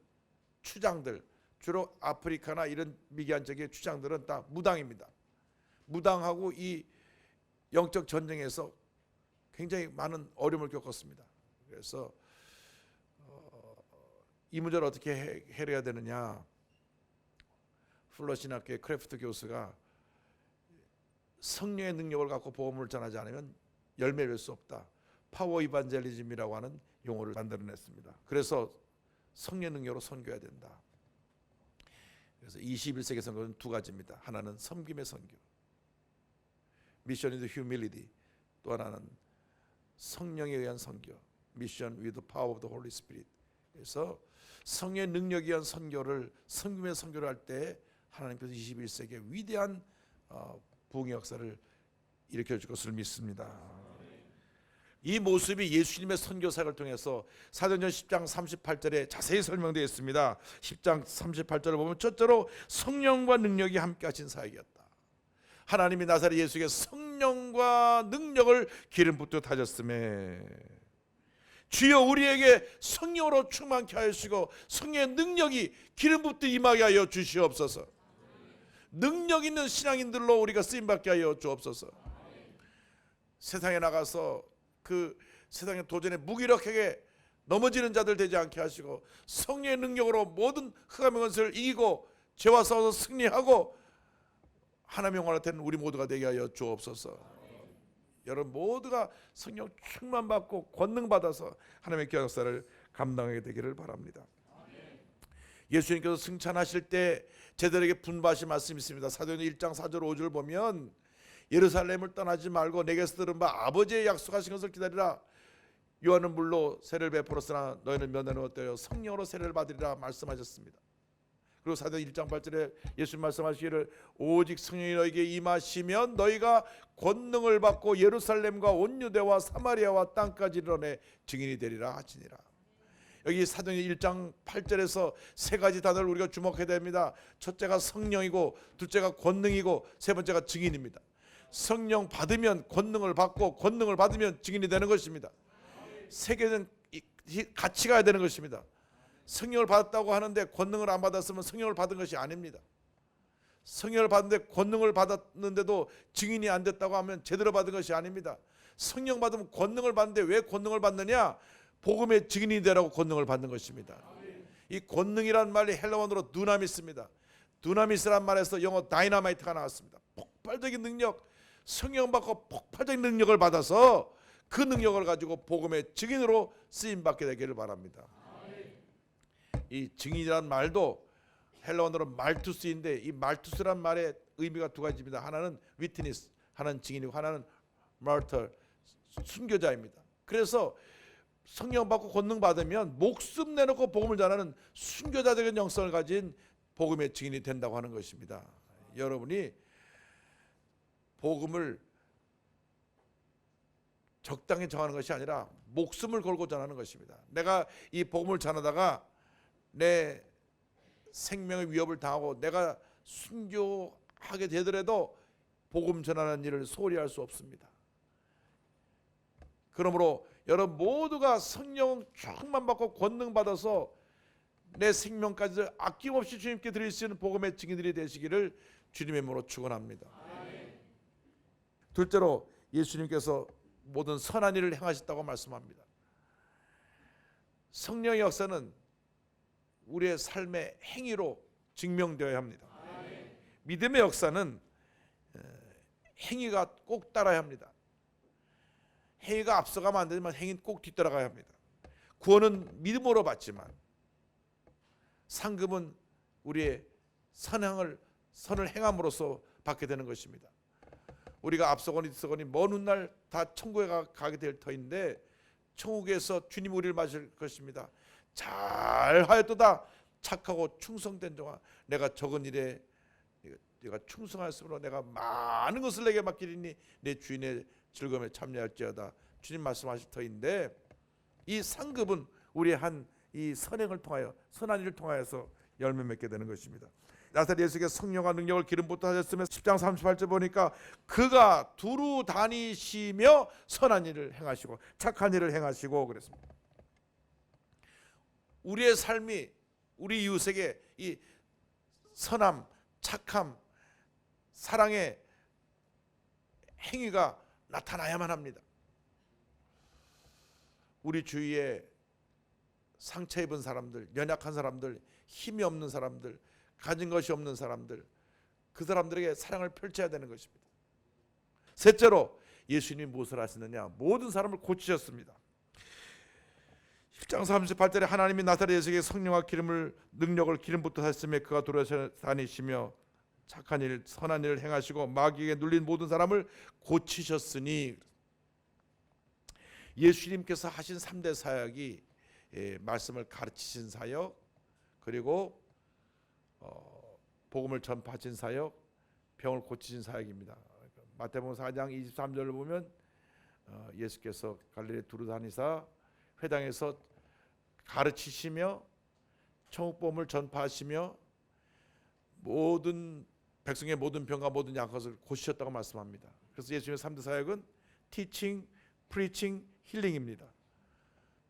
추장들, 주로 아프리카나 이런 미개한 지역의 추장들은 다 무당입니다. 무당하고 이 영적 전쟁에서 굉장히 많은 어려움을 겪었습니다. 그래서 이 문제를 어떻게 해결해야 되느냐. 플러 신학교의 크래프트 교수가 성령의 능력을 갖고 복음을 전하지 않으면 열매를 낼 수 없다. 파워 이반젤리즘이라고 하는 용어를 만들어냈습니다. 그래서 성령 능력으로 선교해야 된다. 그래서 21세기 선교는 두 가지입니다. 하나는 섬김의 선교, 미션 위드 휴밀리티. 또 하나는 성령에 의한 선교, 미션 위드 파워 오브 더 홀리 스피릿. 그래서 성령의 능력에 의한 선교를, 섬김의 선교를 할 때 하나님께서 21세기의 위대한 부흥의 역사를 일으켜줄 것을 믿습니다. 이 모습이 예수님의 선교사역을 통해서 사도행전 10장 38절에 자세히 설명되어 있습니다. 10장 38절을 보면 첫째로 성령과 능력이 함께 하신 사역이었다. 하나님이 나사렛 예수에게 성령과 능력을 기름 붓듯 하셨음에 주여 우리에게 성령으로 충만케 하시고 성령의 능력이 기름 붓듯 임하게 하여 주시옵소서. 능력 있는 신앙인들로 우리가 쓰임받게 하여 주옵소서. 세상에 나가서 그 세상의 도전에 무기력하게 넘어지는 자들 되지 않게 하시고 성령의 능력으로 모든 흑암의 권세를 이기고 죄와 싸워서 승리하고 하나님의 영광을 되는 우리 모두가 되게 하여 주옵소서. 여러분 모두가 성령 충만 받고 권능 받아서 하나님의 귀한 역사를 감당하게 되기를 바랍니다. 예수님께서 승천하실 때 제자들에게 분부하신 말씀이 있습니다. 사도행전 1장 4절 5절 보면 예루살렘을 떠나지 말고 내게서 들은 바 아버지의 약속하신 것을 기다리라. 요한은 물로 세를 베풀었으나 너희는 면회는 어때요? 성령으로 세례를 받으리라 말씀하셨습니다. 그리고 사도행전 1장 8절에 예수님 말씀하시기를 오직 성령이 너희에게 임하시면 너희가 권능을 받고 예루살렘과 온 유대와 사마리아와 땅까지 이르러 증인이 되리라 하시니라. 여기 사도행전 1장 8절에서 세 가지 단어를 우리가 주목해야 됩니다. 첫째가 성령이고 둘째가 권능이고 세 번째가 증인입니다. 성령 받으면 권능을 받고 권능을 받으면 증인이 되는 것입니다. 세 개는 같이 가야 되는 것입니다. 성령을 받았다고 하는데 권능을 안 받았으면 성령을 받은 것이 아닙니다. 성령을 받는데 권능을 받았는데도 증인이 안 됐다고 하면 제대로 받은 것이 아닙니다. 성령 받으면 권능을 받는데 왜 권능을 받느냐? 복음의 증인이 되라고 권능을 받는 것입니다. 이 권능이란 말이 헬라어로 두나미스입니다. 두나미스란 말에서 영어 다이너마이트가 나왔습니다. 폭발적인 능력, 성령 받고 폭발적인 능력을 받아서 그 능력을 가지고 복음의 증인으로 쓰임 받게 되기를 바랍니다. 이 증인이란 말도 헬라어로 말투스인데 이 말투스란 말의 의미가 두 가지입니다. 하나는 위트니스, 하나는 증인이고 하나는 마르터, 순교자입니다. 그래서 성령 받고 권능 받으면 목숨 내놓고 복음을 전하는 순교자적인 영성을 가진 복음의 증인이 된다고 하는 것입니다. 여러분이 복음을 적당히 정하는 것이 아니라 목숨을 걸고 전하는 것입니다. 내가 이 복음을 전하다가 내 생명의 위협을 당하고 내가 순교하게 되더라도 복음 전하는 일을 소홀히 할 수 없습니다. 그러므로 여러분 모두가 성령 충만 받고 권능 받아서 내 생명까지 아낌없이 주님께 드릴 수 있는 복음의 증인들이 되시기를 주님의 이름으로 축원합니다. 둘째로 예수님께서 모든 선한 일을 행하셨다고 말씀합니다. 성령의 역사는 우리의 삶의 행위로 증명되어야 합니다. 믿음의 역사는 행위가 꼭 따라야 합니다. 행위가 앞서가면 안 되지만 행위는 꼭 뒤따라가야 합니다. 구원은 믿음으로 받지만 상급은 우리의 선을 행함으로써 받게 되는 것입니다. 우리가 앞서거니 뒤서거니 먼 훗날 다 천국에 가게 될 터인데 천국에서 주님 우리를 맞을 것입니다. 잘하였도다 착하고 충성된 종아, 내가 적은 일에 네가 충성하였으므로 내가 많은 것을 내게 맡기리니 내 주인의 즐거움에 참여할지어다. 주님 말씀하실 터인데 이 상급은 우리의 한 이 선행을 통하여 선한 일을 통하여서 열매 맺게 되는 것입니다. 나사렛 예수에게 성령과 능력을 기름부터 하셨으며 10장 38절 보니까 그가 두루 다니시며 선한 일을 행하시고 착한 일을 행하시고 그랬습니다. 우리의 삶이 우리 이웃에게 이 선함, 착함, 사랑의 행위가 나타나야만 합니다. 우리 주위에 상처 입은 사람들, 연약한 사람들, 힘이 없는 사람들, 가진 것이 없는 사람들, 그 사람들에게 사랑을 펼쳐야 되는 것입니다. 셋째로 예수님이 무엇을 하시느냐? 모든 사람을 고치셨습니다. 10장 38절에 하나님이 나사렛 예수에게 성령과 기름을 능력을 기름부터 하셨으며 그가 돌아다니시며 착한 일, 선한 일을 행하시고 마귀에게 눌린 모든 사람을 고치셨으니, 예수님께서 하신 3대 사역이 말씀을 가르치신 사역, 그리고 복음을 전파하신 사역, 병을 고치신 사역입니다. 마태복음 4장 23절을 보면 예수께서 갈릴리 두루 다니사 회당에서 가르치시며 천국복음을 전파하시며 모든 백성의 모든 병과 모든 약것을 고치셨다고 말씀합니다. 그래서 예수님의 3대 사역은 teaching, preaching, healing입니다.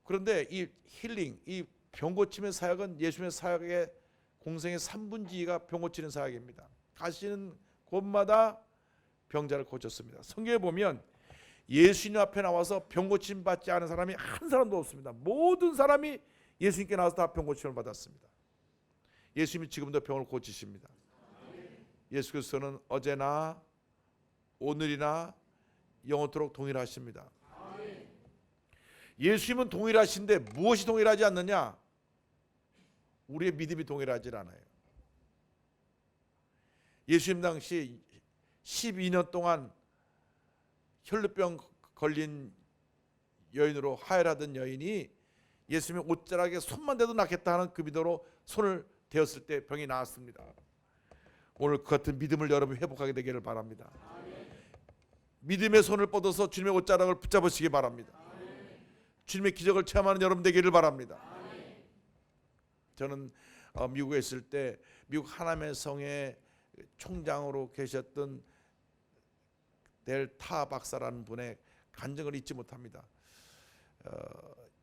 그런데 이 힐링, 이 병 고침의 사역은 예수님의 사역의 공생의 3분의 2가 병 고치는 사역입니다. 가시는 곳마다 병자를 고쳤습니다. 성경에 보면 예수님 앞에 나와서 병 고침 받지 않은 사람이 한 사람도 없습니다. 모든 사람이 예수님께 나와서 다 병 고침을 받았습니다. 예수님이 지금도 병을 고치십니다. 예수께서는 어제나 오늘이나 영원토록 동일하십니다. 예수님은 동일하신데 무엇이 동일하지 않느냐? 우리의 믿음이 동일하지 않아요. 예수님 당시 12년 동안 혈루병 걸린 여인으로 하혈하던 여인이 예수님의 옷자락에 손만 대도 낫겠다 하는 그 믿음으로 손을 대었을 때 병이 나았습니다. 오늘 그 같은 믿음을 여러분이 회복하게 되기를 바랍니다. 믿음의 손을 뻗어서 주님의 옷자락을 붙잡으시기 바랍니다. 주님의 기적을 체험하는 여러분 되기를 바랍니다. 저는 미국에 있을 때 미국 하나님의 성의 총장으로 계셨던 델타 박사라는 분의 간증을 잊지 못합니다.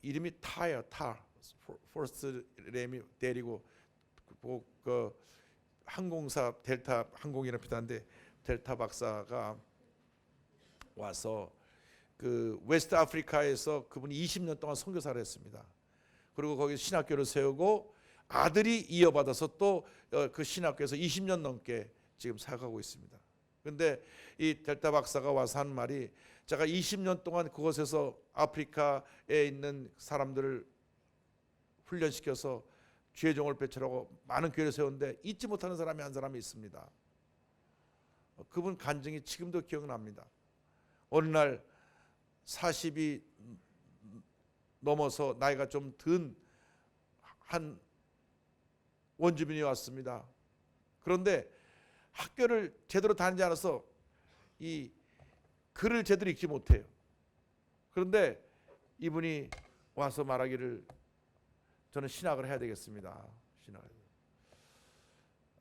이름이 타예요. 타. 포스트 램이 데리고 그 항공사 델타 항공이라는 비슷한데 델타 박사가 와서 그 웨스트 아프리카에서 그분이 20년 동안 선교사를 했습니다. 그리고 거기 신학교를 세우고 아들이 이어받아서 또 그 신학교에서 20년 넘게 지금 사역하고 있습니다. 그런데 이 델타 박사가 와서 한 말이, 제가 20년 동안 그곳에서 아프리카에 있는 사람들을 훈련시켜서 주의 종을 배출하고 많은 교회를 세웠는데 잊지 못하는 사람이 한 사람이 있습니다. 그분 간증이 지금도 기억납니다. 어느 날 40이 넘어서 나이가 좀 든 한 원주민이 왔습니다. 그런데 학교를 제대로 다니지 않아서 이 글을 제대로 읽지 못해요. 그런데 이분이 와서 말하기를, 저는 신학을 해야 되겠습니다. 신학을.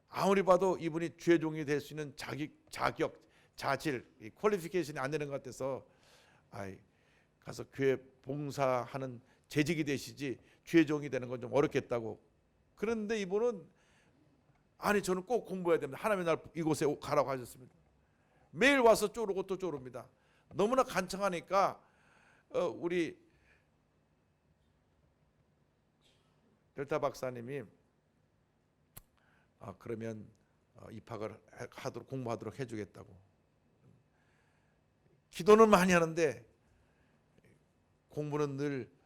아무리 봐도 이분이 주의 종이 될 수 있는 자격, 자질, 퀄리피케이션이 안 되는 것 같아서 가서 교회 봉사하는 재직이 되시지 주의 종이 되는 건 좀 어렵겠다고. 그런데 이분은 아니 저는 꼭 공부해야 됩니다. 하나님의 날 이곳에 가라고 하셨습니다. 매일 와서 쪼르고 또 쪼릅니다. 너무나 간청하니까 우리 델타 박사님이 그러면 입학을 하도록 공부하도록 해주겠다고. 기도는 많이 하는데 공부는 늘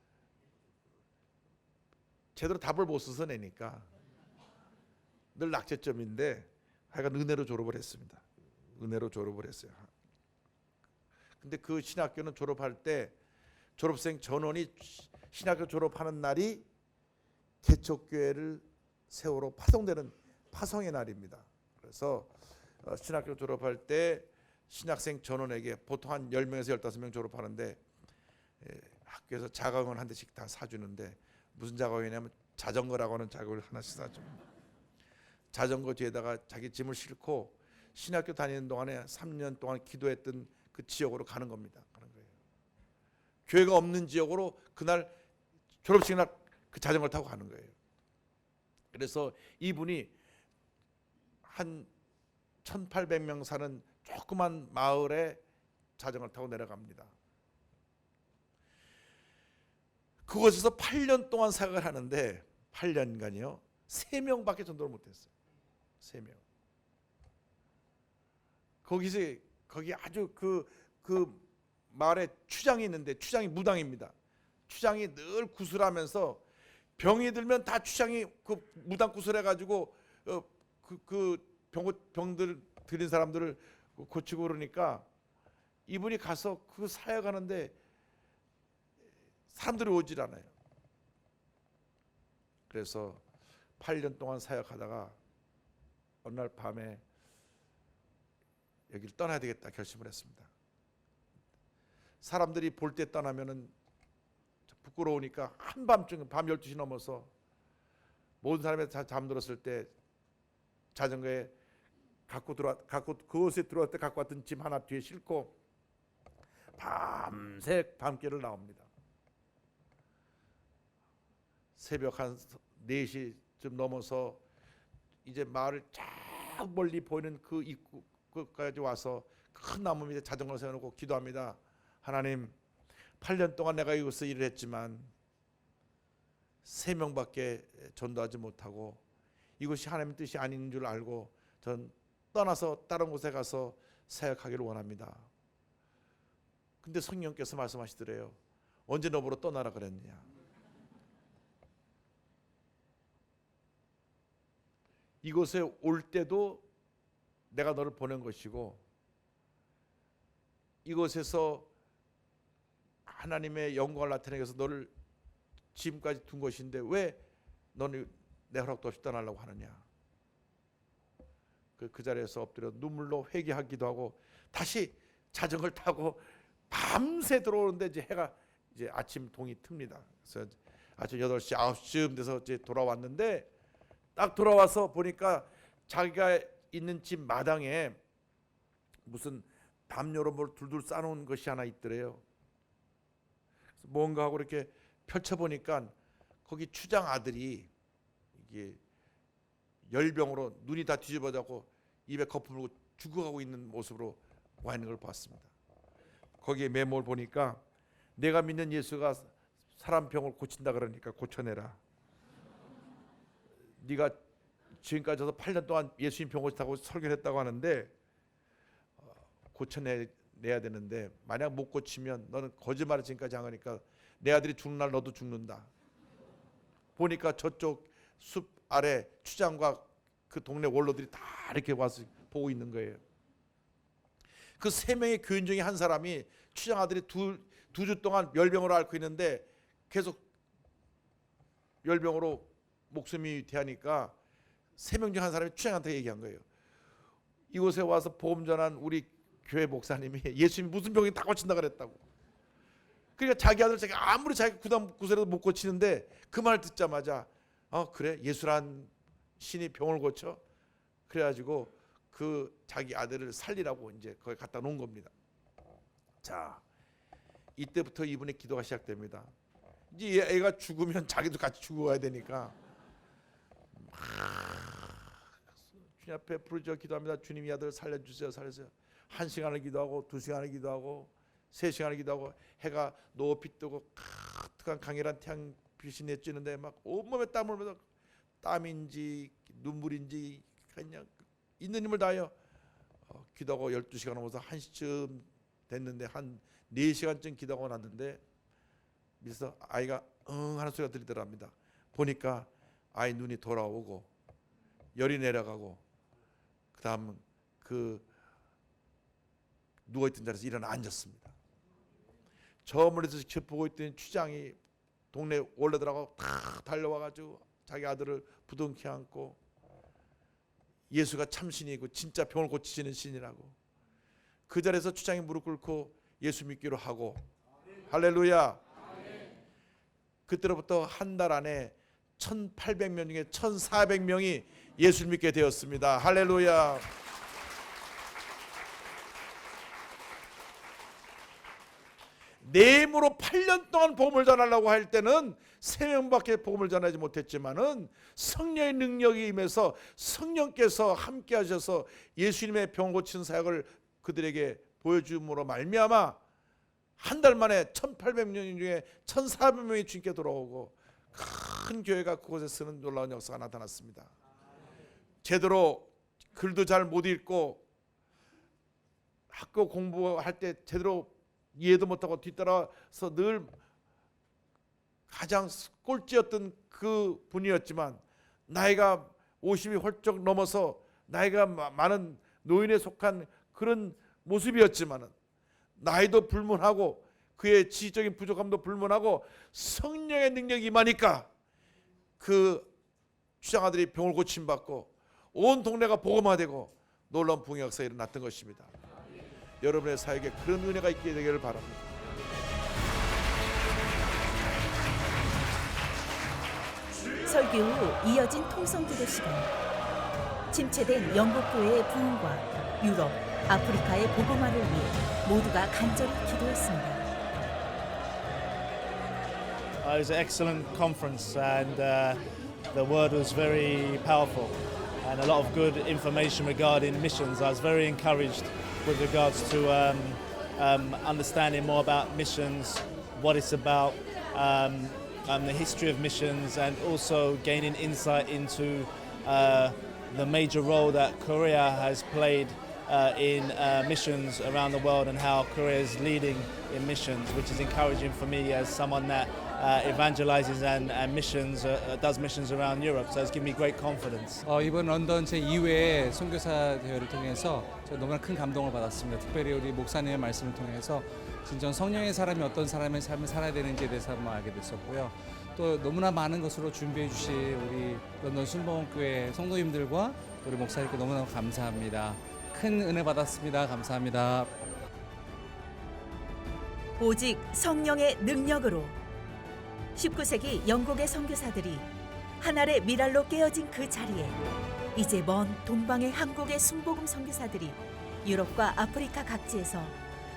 제대로 답을 못 써서 내니까 늘 낙제점인데 하여간 은혜로 졸업을 했습니다. 은혜로 졸업을 했어요. 근데 그 신학교는 졸업할 때 졸업생 전원이 신학교 졸업하는 날이 개척교회를 세우러 파송되는 파송의 날입니다. 그래서 신학교 졸업할 때 신학생 전원에게 보통 한 10명에서 15명 졸업하는데 학교에서 자가용을 한 대씩 다 사주는데 무슨 자가용이냐면 자전거라고 하는 자가용을 하나씩 사줍니다. 자전거 뒤에다가 자기 짐을 싣고 신학교 다니는 동안에 3년 동안 기도했던 그 지역으로 가는 겁니다. 가는 거예요. 교회가 없는 지역으로 그날 졸업식 날 그 자전거를 타고 가는 거예요. 그래서 이분이 한 1800명 사는 조그만 마을에 자전거를 타고 내려갑니다. 그곳에서 8년 동안 사역을 하는데 8년간이요 3명밖에 전도를 못했어요. 3명. 거기 아주 그 마을에 추장이 있는데 추장이 무당입니다. 추장이 늘 구슬하면서 병이 들면 다 추장이 그 무당 구슬해가지고 병들 들인 사람들을 고치고 그러니까 이분이 가서 그 사역하는데 사람들이 오질 않아요. 그래서 8년 동안 사역하다가 어느 날 밤에 여기를 떠나야 되겠다 결심을 했습니다. 사람들이 볼 때 떠나면은 부끄러우니까 한밤중에 밤 12시 넘어서 모든 사람이 다 잠들었을 때 자전거에 그곳에 들어갈 때 갖고 왔던 짐 하나 뒤에 싣고 밤새 밤길을 나옵니다. 새벽 한 4시쯤 넘어서 이제 마을 쫙 멀리 보이는 그 입구까지 와서 큰 나무 밑에 자전거를 세워놓고 기도합니다. 하나님, 8년 동안 내가 이곳에서 일을 했지만 3명밖에 전도하지 못하고 이것이 하나님의 뜻이 아닌 줄 알고 전 떠나서 다른 곳에 가서 사역하기를 원합니다. 근데 성령께서 말씀하시더래요. 언제 너보러 떠나라 그랬느냐. 이곳에 올 때도 내가 너를 보낸 것이고 이곳에서 하나님의 영광을 나타내기 위해서 너를 지금까지 둔 것인데 왜 너는 내 허락도 없이 떠나려고 하느냐. 그 자리에서 엎드려 눈물로 회개하기도 하고 다시 자전거를 타고 밤새 들어오는데 이제 해가 이제 아침 동이 틉니다. 그래서 아침 8시 9시쯤 돼서 이제 돌아왔는데 딱 돌아와서 보니까 자기가 있는 집 마당에 무슨 담요로 뭘 둘둘 싸놓은 것이 하나 있더래요. 그래서 뭔가 하고 이렇게 펼쳐보니까 거기 추장 아들이 이게 열병으로 눈이 다 뒤집어져고 입에 거품 물고 죽어가고 있는 모습으로 와 있는 걸 봤습니다. 거기에 메모를 보니까 내가 믿는 예수가 사람 병을 고친다 그러니까 고쳐내라. 네가 지금까지 와서 8년 동안 예수님 병 고친다고 설교를 했다고 하는데 고쳐내야 되는데 만약 못 고치면 너는 거짓말을 지금까지 한 거니까 내 아들이 죽는 날 너도 죽는다. 보니까 저쪽 숲 아래 추장과 그 동네 원로들이 다 이렇게 와서 보고 있는 거예요. 그 3명의 교인 중에 한 사람이 추장 아들이 두 주 동안 열병으로 앓고 있는데 계속 열병으로 목숨이 대하니까 3명 중 한 사람이 추장한테 얘기한 거예요. 이곳에 와서 복음 전한 우리 교회 목사님이 예수님이 무슨 병이 다 고친다 그랬다고. 그러니까 자기 아들 아무리 자기가 구슬해도 못 고치는데 그 말 듣자마자 그래 예수란 신이 병을 고쳐? 그래가지고 그 자기 아들을 살리라고 이제 거기 갖다 놓은 겁니다. 자, 이때부터 이분의 기도가 시작됩니다. 이제 애가 죽으면 자기도 같이 죽어야 되니까 주님 앞에 부르짖어 기도합니다. 주님 이 아들 살려주세요. 살려주세요. 1시간을 기도하고 2시간을 기도하고 3시간을 기도하고 해가 높이 뜨고 가득한 강렬한 태양빛이 내찌는데 막 온몸에 땀을 흘리면서 땀인지 눈물인지 그냥 있는 힘을 다하여 기도하고 12시간 넘어서 1시쯤 됐는데 한 4시간쯤 기도하고 났는데 그래서 아이가 응 하는 소리가 들리더랍니다. 보니까 아이 눈이 돌아오고 열이 내려가고 그 다음 그 누워있던 자리에서 일어나 앉았습니다. 저 멀리서 지켜보고 있던 추장이 동네 원로들하고 다 달려와가지고 자기 아들을 부둥켜 안고 예수가 참신이고 진짜 병을 고치시는 신이라고 그 자리에서 추장이 무릎 꿇고 예수 믿기로 하고 할렐루야. 그때로부터 한 달 안에 1800명 중에 1400명이 예수를 믿게 되었습니다. 할렐루야. 내 힘으로 8년 동안 복음을 전하려고 할 때는 3명밖에 복음을 전하지 못했지만은 성령의 능력이 임해서 성령께서 함께 하셔서 예수님의 병 고치는 사역을 그들에게 보여줌으로 말미암아 한 달 만에 1800명 중에 1400명이 주님께 돌아오고 큰 교회가 그곳에 쓰는 놀라운 역사가 나타났습니다. 제대로 글도 잘 못 읽고 학교 공부할 때 제대로 이해도 못하고 뒤따라서 늘 가장 꼴찌였던 그 분이었지만 나이가 50이 훌쩍 넘어서 나이가 많은 노인에 속한 그런 모습이었지만 나이도 불문하고 그의 지적인 부족함도 불문하고 성령의 능력이 임하니까 그 주장아들이 병을 고침받고 온 동네가 복음화되고 놀라운 부흥의 역사가 일어났던 것입니다. 여러분의 사역에 그런 은혜가 있게 되기를 바랍니다. 설교 후 이어진 통성기도 시간. 침체된 영국 교회의 부흥과 유럽, 아프리카의 복음화를 위해 모두가 간절히 기도했습니다. It was an excellent conference and the word was very powerful and a lot of good information regarding missions. I was very encouraged with regards to understanding more about missions, what it's about, the history of missions, and also gaining insight into the major role that Korea has played in missions around the world and how Korea is leading in missions, which is encouraging for me as someone that evangelizes and missions, does missions around Europe. So it's given me great confidence. 이번 런던 제2회 선교사 대회를 통해서 제가 너무나 큰 감동을 받았습니다. 특별히 우리 목사님의 말씀을 통해서 진정 성령의 사람이 어떤 사람의 삶을 살아야 되는지에 대해서 한번 알게 됐었고요. 또 너무나 많은 것으로 준비해 주신 우리 런던 순복음교회 성도님들과 또 우리 목사님께 너무나 감사합니다. 큰 은혜 받았습니다. 감사합니다. 오직 성령의 능력으로 19세기 영국의 선교사들이 하늘의 미랄로 깨어진 그 자리에 이제 먼 동방의 한국의 순복음 선교사들이 유럽과 아프리카 각지에서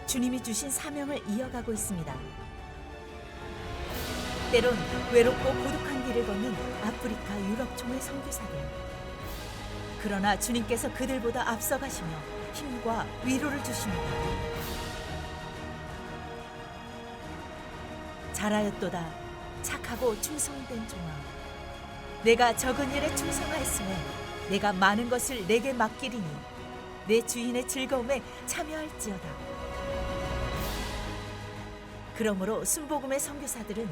주님이 주신 사명을 이어가고 있습니다. 때론 외롭고 고독한 길을 걷는 아프리카 유럽 총회 선교사들. 그러나 주님께서 그들보다 앞서가시며 힘과 위로를 주십니다. 잘하였도다 착하고 충성된 종아. 내가 적은 일에 충성하였으면 내가 많은 것을 내게 맡기리니 내 주인의 즐거움에 참여할지어다. 그러므로 순복음의 선교사들은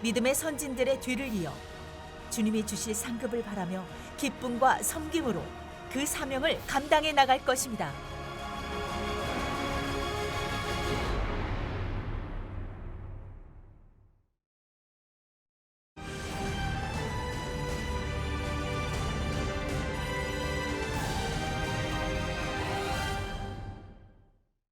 믿음의 선진들의 뒤를 이어 주님이 주실 상급을 바라며 기쁨과 섬김으로 그 사명을 감당해 나갈 것입니다.